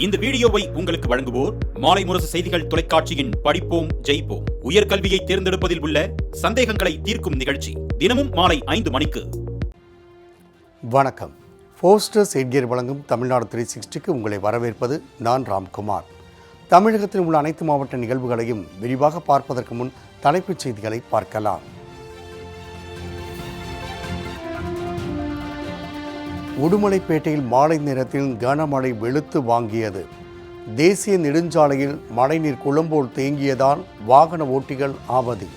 இந்த வீடியோவை உங்களுக்கு வழங்குவோர் மாலை முரசு செய்திகள் தொலைக்காட்சியின் படிப்போம் ஜெயிப்போம் உயர்கல்வியை தேர்ந்தெடுப்பதில் உள்ள சந்தேகங்களை தீர்க்கும் நிகழ்ச்சி தினமும் மாலை 5 மணிக்கு. வணக்கம். போஸ்டர்ஸ் எட்கியர் வழங்கும் தமிழ்நாடு 360க்கு உங்களை வரவேற்பது நான் ராம்குமார். தமிழகத்தில் உள்ள அனைத்து மாவட்ட நிகழ்வுகளையும் விரிவாக பார்ப்பதற்கு முன் தலைப்புச் செய்திகளை பார்க்கலாம். உடுமலைப்பேட்டையில் மாலை நேரத்தில் கனமழை வெளுத்து வாங்கியது. தேசிய நெடுஞ்சாலையில் மழைநீர் குளம்போல் தேங்கியதால் வாகன ஓட்டிகள் அவதி.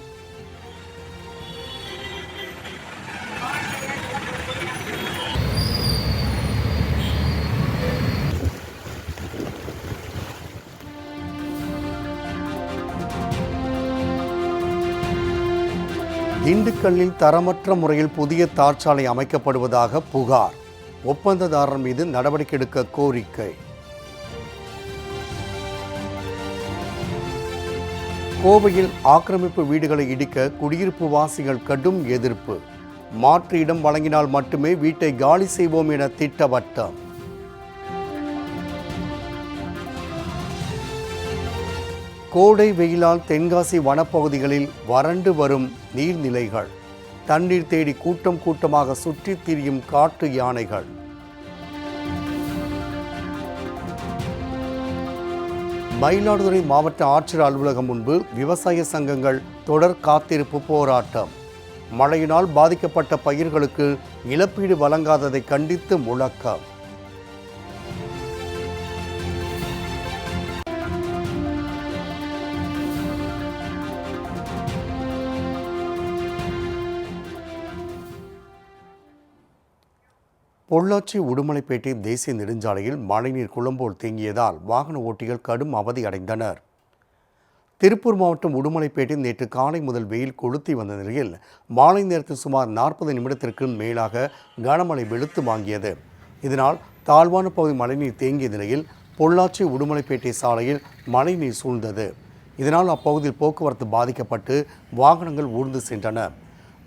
திண்டுக்கல்லில் தரமற்ற முறையில் புதிய தார்ச்சாலை அமைக்கப்படுவதாக புகார். ஒப்பந்ததாரர் மீது நடவடிக்கை எடுக்க கோரிக்கை. கோவையில் ஆக்கிரமிப்பு வீடுகளை இடிக்க குடியிருப்பு வாசிகள் கடும் எதிர்ப்பு. மாற்று இடம் வழங்கினால் மட்டுமே வீட்டை காலி செய்வோம் என திட்டவட்டம். கோடை வெயிலால் தென்காசி வனப்பகுதிகளில் வறண்டு வரும் நீர்நிலைகள். தண்ணீர் தேடி கூட்டம் கூட்டமாக சுற்றித் திரியும் காட்டு யானைகள். மயிலாடுதுறை மாவட்ட ஆட்சியர் அலுவலகம் முன்பு விவசாய சங்கங்கள் தொடர் காத்திருப்பு போராட்டம். மழையினால் பாதிக்கப்பட்ட பயிர்களுக்கு இழப்பீடு வழங்காததை கண்டித்து முழக்கம். பொள்ளாச்சி உடுமலைப்பேட்டை தேசிய நெடுஞ்சாலையில் மழைநீர் குளம்போல் தேங்கியதால் வாகன ஓட்டிகள் கடும் அவதி அடைந்தனர். திருப்பூர் மாவட்டம் உடுமலைப்பேட்டையில் நேற்று காலை முதல் வெயில் கொளுத்தி வந்த நிலையில் மாலை நேரத்தில் சுமார் 40 நிமிடத்திற்கு மேலாக கனமழை வெளுத்து வாங்கியது. இதனால் தாழ்வான பகுதி மழைநீர் தேங்கிய நிலையில் பொள்ளாச்சி உடுமலைப்பேட்டை சாலையில் மழைநீர் சூழ்ந்தது. இதனால் அப்பகுதியில் போக்குவரத்து பாதிக்கப்பட்டு வாகனங்கள் ஊர்ந்து சென்றன.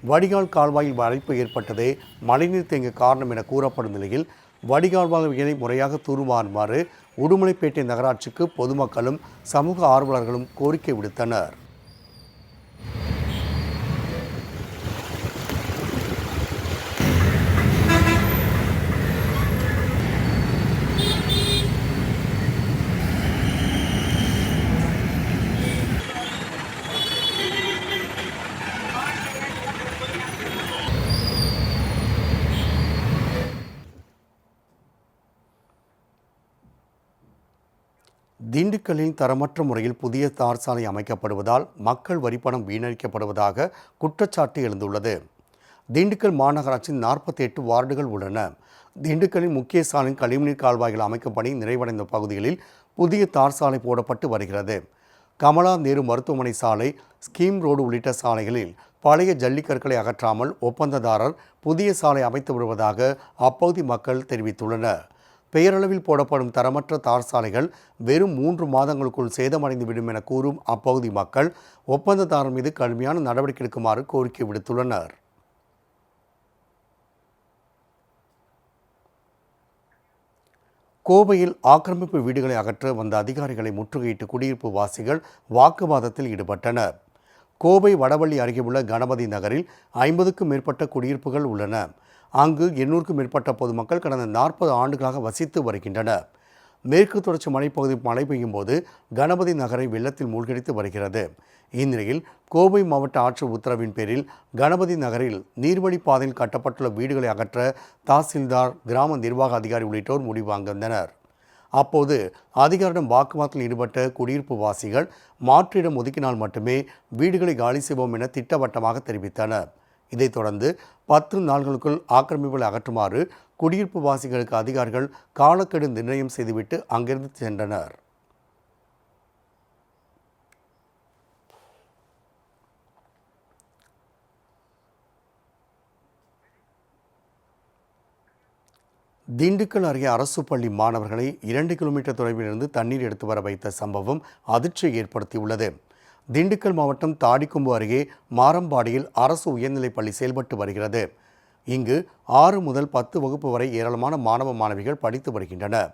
வடிகால் கால்வாயில் அடைப்பு ஏற்பட்டதே மழைநீர் தேங்க காரணம் என கூறப்படும் நிலையில் வடிகால் வாயிலை முறையாக தூர்வாருமாறு உடுமலைப்பேட்டை நகராட்சிக்கு பொதுமக்களும் சமூக ஆர்வலர்களும் கோரிக்கை விடுத்தனர். திண்டுக்கல்லில் தரமற்ற முறையில் புதிய தார் சாலை அமைக்கப்படுவதால் மக்கள் வரிப்பணம் வீணடிக்கப்படுவதாக குற்றச்சாட்டு எழுந்துள்ளது. திண்டுக்கல் மாநகராட்சியில் 48 வார்டுகள் உள்ளன. திண்டுக்கல்லின் முக்கிய சாலையின் கழிவுநீர் கால்வாய்கள் அமைக்கும் பணி நிறைவடைந்த பகுதிகளில் புதிய தார் சாலை போடப்பட்டு வருகிறது. கமலா நேரு மருத்துவமனை சாலை, ஸ்கீம் ரோடு உள்ளிட்ட சாலைகளில் பழைய ஜல்லிக்கற்களை அகற்றாமல் ஒப்பந்ததாரர் புதிய சாலை அமைத்து வருவதாக அப்பகுதி மக்கள் தெரிவித்துள்ளனர். பெயரளவில் போடப்படும் தரமற்ற தார் சாலைகள் வெறும் 3 மாதங்களுக்குள் சேதமடைந்து விடும் என கூறும் அப்பகுதி மக்கள் ஒப்பந்ததாரர் மீது கடுமையான நடவடிக்கை எடுக்குமாறு கோரிக்கை விடுத்துள்ளனர். கோவையில் ஆக்கிரமிப்பு வீடுகளை அகற்ற வந்த அதிகாரிகளை முற்றுகையிட்டு குடியிருப்பு வாசிகள் வாக்குவாதத்தில் ஈடுபட்டனர். கோவை வடவள்ளி அருகே உள்ள கணபதி நகரில் 50க்கும் மேற்பட்ட குடியிருப்புகள் உள்ளன. அங்கு 800க்கும் மேற்பட்ட பொதுமக்கள் கடந்த 40 ஆண்டுகளாக வசித்து வருகின்றனர். மேற்கு தொடர்ச்சி மலைப்பகுதி மழை பெய்யும் போது கணபதி நகரை வெள்ளத்தில் மூழ்கடித்து வருகிறது. இந்நிலையில் கோவை மாவட்ட ஆட்சியர் உத்தரவின் பேரில் கணபதி நகரில் நீர்வழி பாதையில் கட்டப்பட்டுள்ள வீடுகளை அகற்ற தாசில்தார், கிராம நிர்வாக அதிகாரி உள்ளிட்டோர் முடிவாங்கினர். அப்போது அதிகாரிடம் வாக்குவாதத்தில் ஈடுபட்ட குடியிருப்பு வாசிகள் மாற்றிடம் ஒதுக்கினால் மட்டுமே வீடுகளை காலி செய்வோம் என திட்டவட்டமாக தெரிவித்தனர். இதைத் தொடர்ந்து 10 நாட்களுக்குள் ஆக்கிரமிப்புகளை அகற்றுமாறு குடியிருப்பு வாசிகளுக்கு அதிகாரிகள் காலக்கெடு நிர்ணயம் செய்துவிட்டு அங்கிருந்து சென்றனர். திண்டுக்கல் அருகே அரசு பள்ளி மாணவர்களை 2 கிலோமீட்டர் தொலைவிலிருந்து தண்ணீர் எடுத்து வர வைத்த சம்பவம் அதிர்ச்சியை ஏற்படுத்தியுள்ளது. திண்டுக்கல் மாவட்டம் தாடிக்கொம்பு அருகே மாரம்பாடியில் அரசு உயர்நிலைப்பள்ளி செயல்பட்டு வருகிறது. இங்கு 6 முதல் 10 வகுப்பு வரை ஏராளமான மாணவ மாணவிகள் படித்து வருகின்றனர்.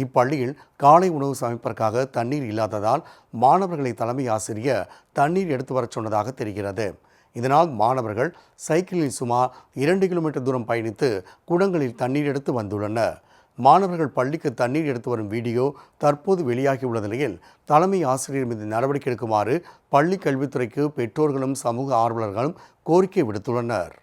இப்பள்ளியில் காலை உணவு சமைப்பதற்காக தண்ணீர் இல்லாததால் மாணவர்களை தலைமை ஆசிரியர் தண்ணீர் எடுத்து வரச் சொன்னதாக தெரிகிறது. இதனால் மாணவர்கள் சைக்கிளில் சுமார் 2 கிலோமீட்டர் தூரம் பயணித்து குடங்களில் தண்ணீர் எடுத்து வந்துள்ளனர். மாணவர்கள் பள்ளிக்கு தண்ணீர் எடுத்து வரும் வீடியோ தற்போது வெளியாகியுள்ள நிலையில் தலைமை ஆசிரியர் மீது நடவடிக்கை எடுக்குமாறு பள்ளி கல்வித்துறைக்கு பெற்றோர்களும் சமூக ஆர்வலர்களும் கோரிக்கை விடுத்துள்ளனர்.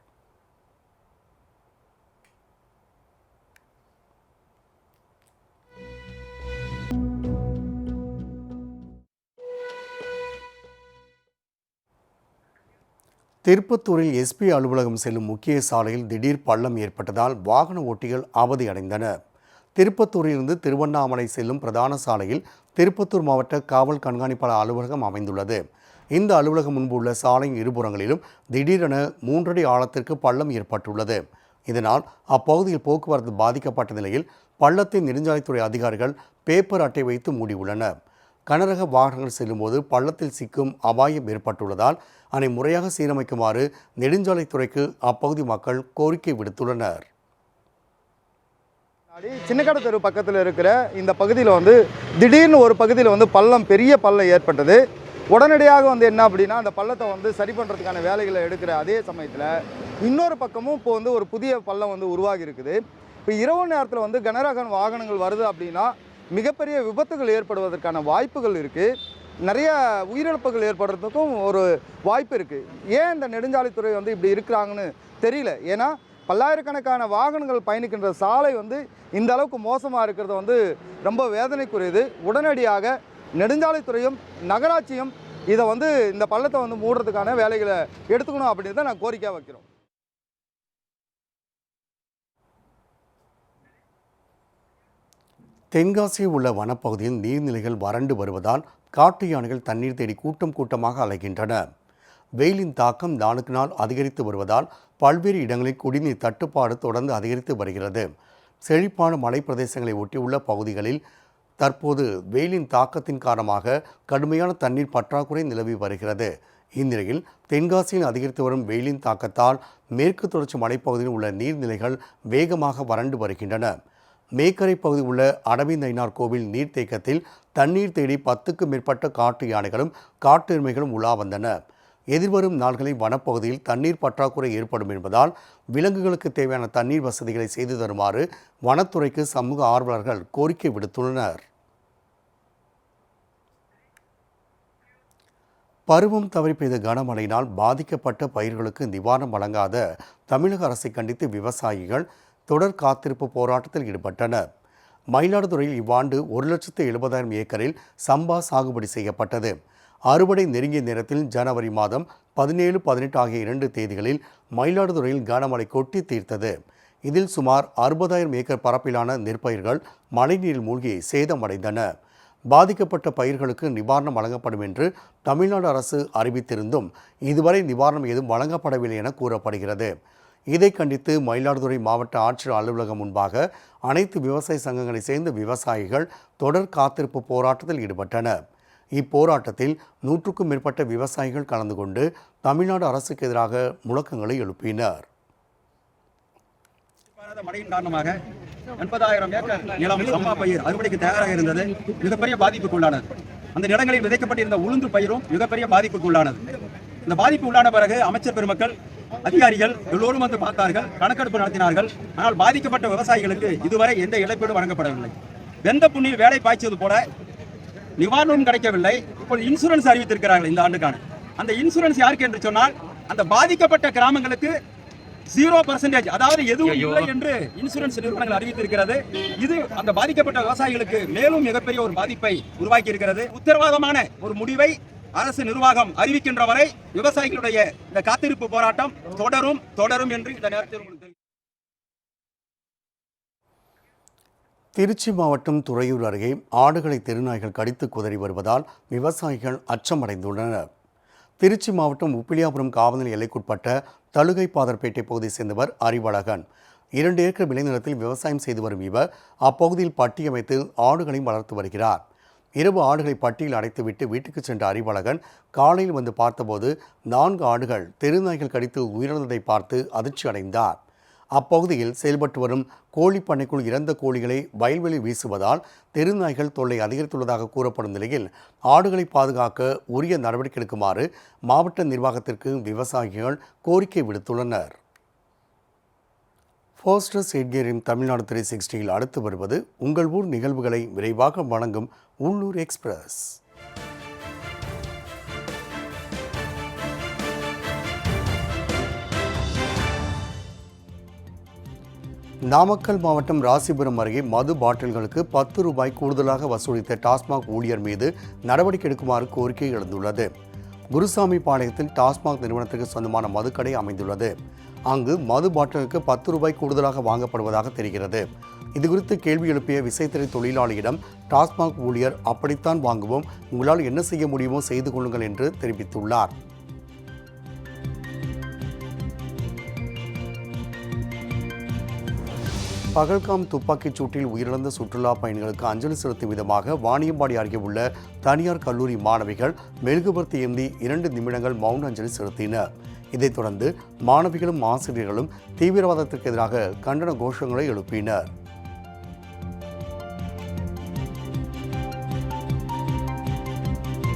திருப்பத்தூரில் எஸ்பி அலுவலகம் செல்லும் முக்கிய சாலையில் திடீர் பள்ளம் ஏற்பட்டதால் வாகன ஓட்டிகள் அவதி அடைந்தனர். திருப்பத்தூரிலிருந்து திருவண்ணாமலை செல்லும் பிரதான சாலையில் திருப்பத்தூர் மாவட்ட காவல் கண்காணிப்பாளர் அலுவலகம் அமைந்துள்ளது. இந்த அலுவலகம் முன்பு உள்ள சாலையின் இருபுறங்களிலும் திடீரென 3 அடி ஆழத்திற்கு பள்ளம் ஏற்பட்டுள்ளது. இதனால் அப்பகுதியில் போக்குவரத்து பாதிக்கப்பட்ட நிலையில் பள்ளத்தை நெடுஞ்சாலைத்துறை அதிகாரிகள் பேப்பர் அட்டை வைத்து மூடியுள்ளனர். கனரக வாகனங்கள் செல்லும்போது பள்ளத்தில் சிக்கும் அபாயம் ஏற்பட்டுள்ளதால் அதனை முறையாக சீரமைக்குமாறு நெடுஞ்சாலைத்துறைக்கு அப்பகுதி மக்கள் கோரிக்கை விடுத்துள்ளனர். சின்னக்கடை தெரு பக்கத்தில் இருக்கிற இந்த பகுதியில் திடீர்னு ஒரு பகுதியில் பள்ளம், பெரிய பள்ளம் ஏற்பட்டது. உடனடியாக என்ன அப்படின்னா அந்த பள்ளத்தை சரி பண்ணுறதுக்கான வேலைகளை எடுக்கிற அதே சமயத்தில் இன்னொரு பக்கமும் இப்போ ஒரு புதிய பள்ளம் உருவாகி இருக்குது. இப்போ இரவு நேரத்தில் கனரக வாகனங்கள் வருது அப்படின்னா மிகப்பெரிய விபத்துகள் ஏற்படுவதற்கான வாய்ப்புகள் இருக்குது. நிறைய உயிரிழப்புகள் ஏற்படுறதுக்கும் ஒரு வாய்ப்பு இருக்குது. ஏன் இந்த நெடுஞ்சாலைத்துறை இப்படி இருக்கிறாங்கன்னு தெரியல. ஏன்னா பல்லாயிரக்கணக்கான வாகனங்கள் பயணிக்கின்ற சாலை இந்த அளவுக்கு மோசமாக இருக்கிறது ரொம்ப வேதனைக்குரியது. உடனடியாக நெடுஞ்சாலைத்துறையும் நகராட்சியும் இதை இந்த பள்ளத்தை மூடுறதுக்கான வேலைகளை எடுத்துக்கணும் அப்படின்னு தான் நான் கோரிக்கை வைக்கிறோம். தென்காசியில் உள்ள வனப்பகுதியில் நீர்நிலைகள் வறண்டு வருவதால் காட்டு யானைகள் தண்ணீர் தேடி கூட்டம் கூட்டமாக அலைகின்றன. வெயிலின் தாக்கம் நாளுக்கு நாள் அதிகரித்து வருவதால் பல்வேறு இடங்களில் குடிநீர் தட்டுப்பாடு தொடர்ந்து அதிகரித்து வருகிறது. செழிப்பான மலை பிரதேசங்களை ஒட்டியுள்ள பகுதிகளில் தற்போது வெயிலின் தாக்கத்தின் காரணமாக கடுமையான தண்ணீர் பற்றாக்குறை நிலவி வருகிறது. இந்நிலையில் தென்காசியில் அதிகரித்து வரும் வெயிலின் தாக்கத்தால் மேற்கு தொடர்ச்சி மலைப்பகுதியில் உள்ள நீர்நிலைகள் வேகமாக வறண்டு வருகின்றன. மேக்கரை பகுதியில் உள்ள அடவிநயினார் கோவில் நீர்த்தேக்கத்தில் தண்ணீர் தேடி 10க்கும் மேற்பட்ட காட்டு யானைகளும் காட்டு எருமைகளும் உலா வந்தன. எதிர்வரும் நாள்களில் வனப்பகுதியில் தண்ணீர் பற்றாக்குறை ஏற்படும் என்பதால் விலங்குகளுக்கு தேவையான தண்ணீர் வசதிகளை செய்து தருமாறு வனத்துறைக்கு சமூக ஆர்வலர்கள் கோரிக்கை விடுத்துள்ளனர். பருவம் தவறி பெய்த கனமழையினால் பாதிக்கப்பட்ட பயிர்களுக்கு நிவாரணம் வழங்காத தமிழக அரசை கண்டித்து விவசாயிகள் தொடர் காத்திருப்பு போராட்டத்தில் ஈடுபட்டனர். மயிலாடுதுறையில் இவ்வாண்டு 1,70,000 ஏக்கரில் சம்பா சாகுபடி செய்யப்பட்டது. அறுவடை நெருங்கிய நேரத்தில் ஜனவரி மாதம் 17, 18 ஆகிய 2 தேதிகளில் மயிலாடுதுறையில் கனமழை கொட்டி தீர்த்தது. இதில் சுமார் 60,000 ஏக்கர் பரப்பிலான நெற்பயிர்கள் மழைநீரில் மூழ்கி சேதமடைந்தன. பாதிக்கப்பட்ட பயிர்களுக்கு நிவாரணம் வழங்கப்படும் என்று தமிழ்நாடு அரசு அறிவித்திருந்தும் இதுவரை நிவாரணம் ஏதும் வழங்கப்படவில்லை என கூறப்படுகிறது. இதை கண்டித்து மயிலாடுதுறை மாவட்ட ஆட்சியர் அலுவலகம் முன்பாக அனைத்து விவசாய சங்கங்களை சேர்ந்த விவசாயிகள் தொடர் காத்திருப்பு போராட்டத்தில் ஈடுபட்டனர். இப்போராட்டத்தில் 100க்கும் மேற்பட்ட விவசாயிகள் கலந்து கொண்டு தமிழ்நாடு அரசுக்கு எதிராக முழக்கங்களை எழுப்பினர். மழையின் காரணமாக 80,000 ஏக்கர் நிலம் சம்பா பயிர் அறுவடைக்கு தயாராக இருந்தது மிகப்பெரிய பாதிப்புக்குள்ளானது. அந்த நிலங்களில் விதைக்கப்பட்டிருந்த உளுந்து பயிரும் மிகப்பெரிய பாதிப்புக்குள்ளானது. இந்த பாதிப்பு உள்ளான பிறகு அமைச்சர் பெருமக்கள், அதிகாரிகள் எல்லோரும் பார்த்தார்கள், கணக்கெடுப்பு நடத்தினார்கள். ஆனால் பாதிக்கப்பட்ட விவசாயிகளுக்கு இதுவரை எந்த இழப்பீடும் வழங்கப்படவில்லை. வெந்த புண்ணில் வேலை பாய்ச்சது போல நிவாரணமும் கிடைக்கவில்லை. இப்போது இன்சூரன்ஸ் அறிவித்திருக்கிறார்கள் இந்த ஆண்டுக்கான. அந்த இன்சூரன்ஸ் யாருக்கு என்று சொன்னால் அந்த பாதிக்கப்பட்ட கிராமங்களுக்கு 0%, அதாவது எதுவும் இல்லை என்று இன்சூரன்ஸ் நிறுவனங்கள் அறிவித்திருக்கிறது. இது அந்த பாதிக்கப்பட்ட விவசாயிகளுக்கு மேலும் மிகப்பெரிய ஒரு பாதிப்பை உருவாக்கி இருக்கிறது. உத்தரவாதமான ஒரு முடிவை அரசு நிர்வாகம் அறிவிக்கின்ற வரை விவசாயிகளுடைய இந்த காத்திருப்பு போராட்டம் தொடரும் என்று இந்த நேரத்தில் திருச்சி மாவட்டம் துறையூர் அருகே ஆடுகளை தெருநாய்கள் கடித்து குதறி வருவதால் விவசாயிகள் அச்சமடைந்துள்ளனர். திருச்சி மாவட்டம் உப்பிலியாபுரம் காவல்நிலைய எல்லைக்குட்பட்ட தழுகை பாதர்பேட்டை பகுதியை சேர்ந்தவர் அறிவழகன். 2 ஏக்கர் விளைநிலத்தில் விவசாயம் செய்து வரும் இவர் அப்பகுதியில் பட்டி அமைத்து ஆடுகளையும் வளர்த்து வருகிறார். இரவு ஆடுகளை பட்டியில் அடைத்துவிட்டு வீட்டுக்கு சென்ற அறிவழகன் காலையில் வந்து பார்த்தபோது 4 ஆடுகள் தெருநாய்கள் கடித்து உயிரிழந்ததை பார்த்து அதிர்ச்சி அடைந்தார். அப்பகுதியில் செயல்பட்டு வரும் கோழி பண்ணைக்குள் இறந்த கோழிகளை வயல்வெளி வீசுவதால் தெருநாய்கள் தொல்லை அதிகரித்துள்ளதாக கூறப்படும் நிலையில் ஆடுகளை பாதுகாக்க உரிய நடவடிக்கை எடுக்குமாறு மாவட்ட நிர்வாகத்திற்கு விவசாயிகள் கோரிக்கை விடுத்துள்ளனர். ஃபோஸ்டர்ஸ் எட்கேரின் தமிழ்நாடு 360யில் அடுத்து வருவது உங்கள் ஊர் நிகழ்வுகளை விரைவாக வழங்கும் உள்ளூர் எக்ஸ்பிரஸ். நாமக்கல் மாவட்டம் ராசிபுரம் அருகே மது பாட்டில்களுக்கு 10 ரூபாய் கூடுதலாக வசூலித்த டாஸ்மாக் ஊழியர் மீது நடவடிக்கை எடுக்குமாறு கோரிக்கை எழுந்துள்ளது. குருசாமி பாளையத்தில் டாஸ்மாக் நிறுவனத்திற்கு சொந்தமான மதுக்கடை அமைந்துள்ளது. அங்கு மது பாட்டிலுக்கு 10 ரூபாய் கூடுதலாக வாங்கப்படுவதாக தெரிகிறது. இதுகுறித்து கேள்வி எழுப்பிய விசைத்தறி தொழிலாளியிடம் டாஸ்மாக் ஊழியர் அப்படித்தான் வாங்குவோம், உங்களால் என்ன செய்ய முடியுமோ செய்து கொள்ளுங்கள் என்று தெரிவித்துள்ளார். பகல்காம் துப்பாக்கிச் சூட்டில் உயிரிழந்த சுற்றுலா பயணிகளுக்கு அஞ்சலி செலுத்தும் விதமாக வாணியம்பாடி அருகே உள்ள தனியார் கல்லூரி மாணவிகள் மெழுகுவர்த்தி ஏந்தி 2 நிமிடங்கள் மௌன அஞ்சலி செலுத்தினர். இதைத் தொடர்ந்து மாணவிகளும் ஆசிரியர்களும் தீவிரவாதத்திற்கு எதிராக கண்டன கோஷங்களை எழுப்பினர்.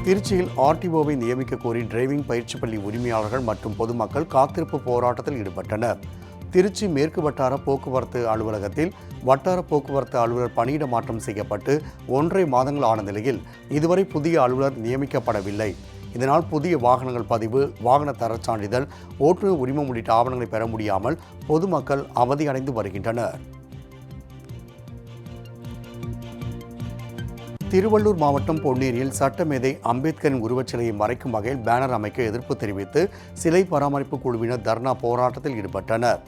திருச்சியில் ஆர்டிஓவை நியமிக்க கோரி டிரைவிங் பயிற்சி பள்ளி உரிமையாளர்கள் மற்றும் பொதுமக்கள் காத்திருப்பு போராட்டத்தில் ஈடுபட்டனர். திருச்சி மேற்கு வட்டார போக்குவரத்து அலுவலகத்தில் வட்டார போக்குவரத்து அலுவலர் பணியிட மாற்றம் செய்யப்பட்டு 1.5 மாதங்கள் ஆன நிலையில் இதுவரை புதிய அலுவலர் நியமிக்கப்படவில்லை. இதனால் புதிய வாகனங்கள் பதிவு, வாகன தரச் சான்றிதழ், ஓட்டுநர் உரிமம் உள்ளிட்ட ஆவணங்களை பெற முடியாமல் பொதுமக்கள் அவதியடைந்து வருகின்றனர். திருவள்ளூர் மாவட்டம் பொன்னேரியில் சட்டமேதை அம்பேத்கரின் உருவச்சிலையை மறைக்கும் வகையில் பேனர் அமைக்க எதிர்ப்பு தெரிவித்து சிலை பராமரிப்பு குழுவினர் தர்ணா போராட்டத்தில் ஈடுபட்டனர்.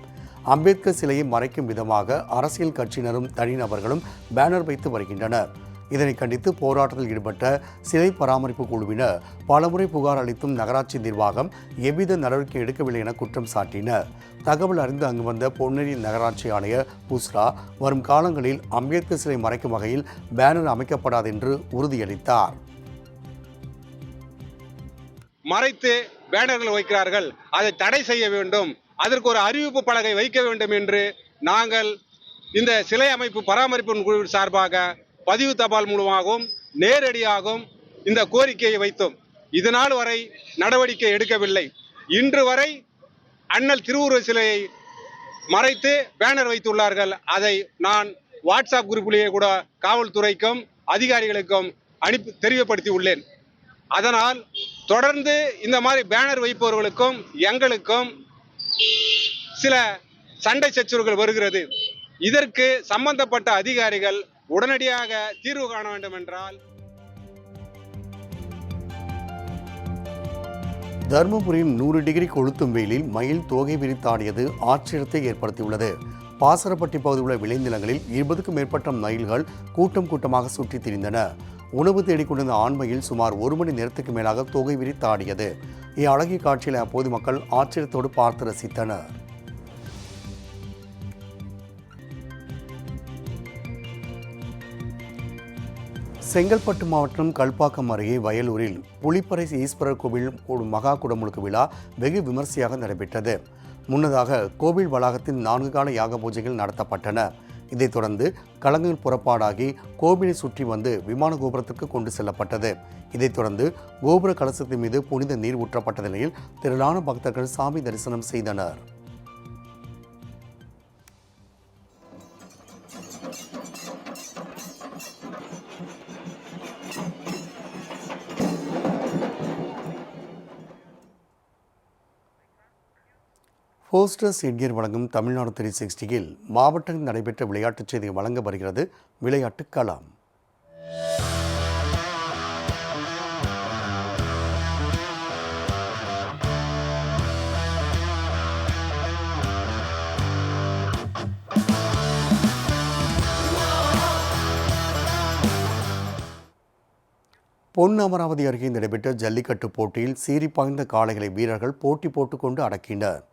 அம்பேத்கர் சிலையை மறைக்கும் விதமாக அரசியல் கட்சியினரும் தனிநபர்களும் பேனர் வைத்து வருகின்றனர். இதனை கண்டித்து போராட்டத்தில் ஈடுபட்ட சிலை பராமரிப்பு குழுவினர் பலமுறை புகார் அளித்தும் நகராட்சி நிர்வாகம் எவ்வித நடவடிக்கை எடுக்கவில்லை என குற்றம் சாட்டினர். தகவல் அறிந்து அங்கு வந்த பொன்னேரி நகராட்சி ஆணையர் புஸ்ரா வரும் காலங்களில் அம்பேத்கர் சிலை மறைக்கும் வகையில் பேனர் அமைக்கப்படாது என்று உறுதியளித்தார். மறைத்து பேனர்கள் வைக்கிறார்கள், அதை தடை செய்ய வேண்டும், அதற்கு ஒரு அறிவிப்பு பலகை வைக்க வேண்டும் என்று நாங்கள் இந்த சிலை அமைப்பு பராமரிப்பு குழு சார்பாக பதிவு தபால் மூலமாகவும் நேரடியாகவும் இந்த கோரிக்கையை வைத்தோம். இதனால் வரை நடவடிக்கை எடுக்கவில்லை. இன்று வரை அண்ணல் திருவுருவ சிலையை மறைத்து பேனர் வைத்துள்ளார்கள். அதை நான் வாட்ஸ்அப் குரூப்பிலேயே கூட காவல்துறைக்கும் அதிகாரிகளுக்கும் தெரியப்படுத்தி உள்ளேன். அதனால் தொடர்ந்து இந்த மாதிரி பேனர் வைப்பவர்களுக்கும் எங்களுக்கும் சில சண்டை சச்சரவுகள் வருகிறது. இதற்கு சம்பந்தப்பட்ட அதிகாரிகள் உடனடியாக தீர்வு காண வேண்டும் என்றால். தருமபுரியில் 100 டிகிரி கொளுத்தும் வெயிலில் மயில் தோகை விரித்தாடியது ஆச்சரியத்தை ஏற்படுத்தியுள்ளது. பாசரப்பட்டி பகுதியில் உள்ள விளைநிலங்களில் 20க்கும் மேற்பட்ட மயில்கள் கூட்டம் கூட்டமாக சுற்றித் திரிந்தன. உணவு தேடிக்கொண்டிருந்த ஆண்மயில் சுமார் 1 மணி நேரத்துக்கு மேலாக தோகை விரித்தாடியது. இவ்வழகிய காட்சியில் அப்போது மக்கள் ஆச்சரியத்தோடு பார்த்து ரசித்தனர். செங்கல்பட்டு மாவட்டம் கல்பாக்கம் அருகே வயலூரில் புலிப்பறை ஈஸ்வரர் கோவில் மகா குடமுழுக்கு விழா வெகு விமர்சையாக நடைபெற்றது. முன்னதாக கோவில் வளாகத்தில் 4 கால யாக பூஜைகள் நடத்தப்பட்டன. இதைத் தொடர்ந்து கலங்கள் புறப்பாடாகி கோவிலை சுற்றி வந்து விமான கோபுரத்திற்கு கொண்டு செல்லப்பட்டது. இதைத் தொடர்ந்து கோபுர கலசத்தின் மீது புனித நீர் ஊற்றப்பட்ட நிலையில் திரளான பக்தர்கள் சாமி தரிசனம் செய்தனர். ஃபோஸ்டர்ஸ் எட்கேர் வழங்கும் தமிழ்நாடு 360யில் மாவட்டத்தில் நடைபெற்ற விளையாட்டுச் செய்தியை வழங்க வருகிறது விளையாட்டுக் களம். பொன் அமராவதி அருகே நடைபெற்ற ஜல்லிக்கட்டு போட்டியில் சீறி பாய்ந்த காளைகளை வீரர்கள் போட்டி போட்டுக்கொண்டு அடக்கினர்.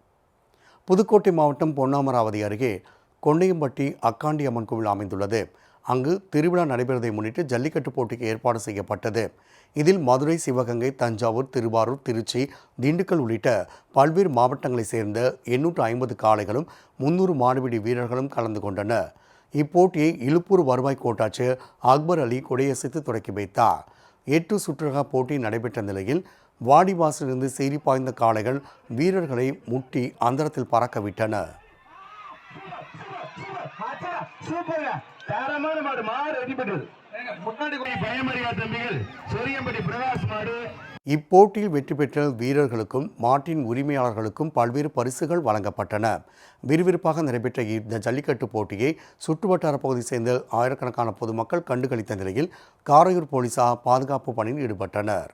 புதுக்கோட்டை மாவட்டம் பொன்னமராவதி அருகே கொண்டையம்பட்டி அக்காண்டி அம்மன் கோவில் அமைந்துள்ளது. அங்கு திருவிழா நடைபெறுவதை முன்னிட்டு ஜல்லிக்கட்டு போட்டிக்கு ஏற்பாடு செய்யப்பட்டது. இதில் மதுரை, சிவகங்கை, தஞ்சாவூர், திருவாரூர், திருச்சி, திண்டுக்கல் உள்ளிட்ட பல்வேறு மாவட்டங்களைச் சேர்ந்த 850 காளைகளும் 300 மாடுபிடி வீரர்களும் கலந்து கொண்டனர். இப்போட்டியை இலுப்பூர் வருவாய் கோட்டாட்சியர் அக்பர் அலி கொடியசைத்து தொடக்கி வைத்தார். 8 சுற்றுலா போட்டி நடைபெற்ற நிலையில் வாடிவாசலிருந்து சீறி பாய்ந்த காளைகள் வீரர்களை முட்டி அந்தரத்தில் பறக்க விட்டன. இப்போட்டியில் வெற்றி பெற்ற வீரர்களுக்கும் மாட்டின் உரிமையாளர்களுக்கும் பல்வேறு பரிசுகள் வழங்கப்பட்டன. விறுவிறுப்பாக நடைபெற்ற இந்த ஜல்லிக்கட்டு போட்டியை சுற்றுவட்டார பகுதியை சேர்ந்த ஆயிரக்கணக்கான பொதுமக்கள் கண்டுகளித்த நிலையில் காரையூர் போலீசார் பாதுகாப்பு பணியில் ஈடுபட்டனர்.